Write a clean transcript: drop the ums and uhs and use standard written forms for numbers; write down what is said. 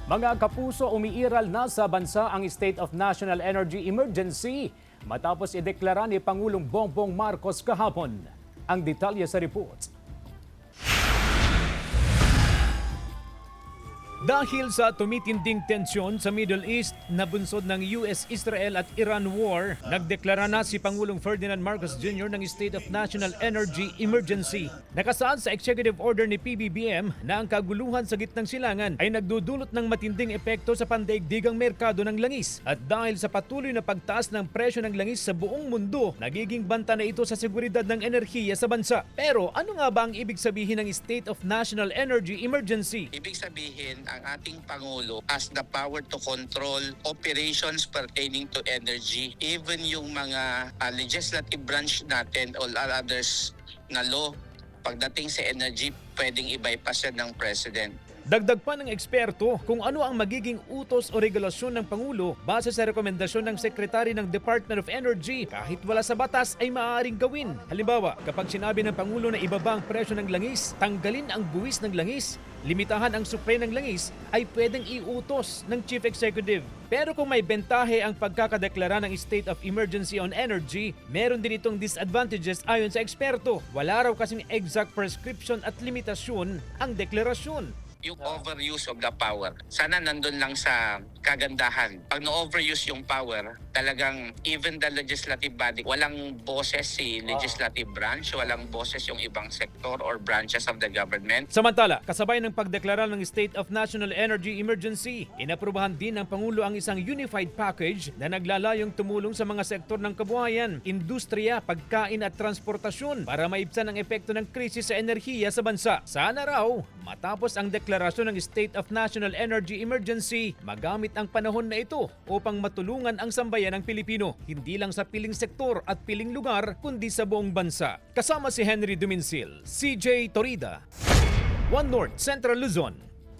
Mga kapuso, umiiral na sa bansa ang State of National Energy Emergency matapos ideklara ni Pangulong Bongbong Marcos kahapon. Ang detalye sa report. Dahil sa tumitinding tensyon sa Middle East na bunsod ng US, Israel at Iran war, nagdeklara na si Pangulong Ferdinand Marcos Jr. ng State of National Energy Emergency. Nakasaad sa executive order ni PBBM na ang kaguluhan sa gitnang silangan ay nagdudulot ng matinding epekto sa pandaigdigang merkado ng langis. At dahil sa patuloy na pagtaas ng presyo ng langis sa buong mundo, nagiging banta na ito sa seguridad ng enerhiya sa bansa. Pero ano nga ba ang ibig sabihin ng State of National Energy Emergency? Ibig sabihin, ang ating Pangulo has the power to control operations pertaining to energy. Even yung mga legislative branch natin, all others na law, pagdating sa energy, pwedeng i-bypass yan ng President. Dagdag pa ng eksperto kung ano ang magiging utos o regulasyon ng Pangulo base sa rekomendasyon ng Secretary ng Department of Energy kahit wala sa batas ay maaaring gawin. Halimbawa, kapag sinabi ng Pangulo na ibaba ang presyo ng langis, tanggalin ang buwis ng langis, limitahan ang supply ng langis, ay pwedeng iutos ng Chief Executive. Pero kung may bentahe ang pagkakadeklara ng State of Emergency on Energy, meron din itong disadvantages ayon sa eksperto. Wala raw kasing exact prescription at limitasyon ang deklarasyon. Yung overuse of the power, sana nandun lang sa kagandahan. Pag na-overuse yung power, talagang even the legislative body, walang boses si legislative branch, walang boses yung ibang sektor or branches of the government. Samantala, kasabay ng pagdeklara ng State of National Energy Emergency, inaprubahan din ng Pangulo ang isang unified package na naglalayong tumulong sa mga sektor ng kabuhayan, industriya, pagkain at transportasyon para maibsan ang epekto ng krisis sa enerhiya sa bansa. Sana raw, matapos ang deklarasyon ng State of National Energy Emergency, magamit ang panahon na ito upang matulungan ang sambayan ng Pilipino, hindi lang sa piling sektor at piling lugar, kundi sa buong bansa. Kasama si Henry Duminsil, CJ Torida, One North Central Luzon.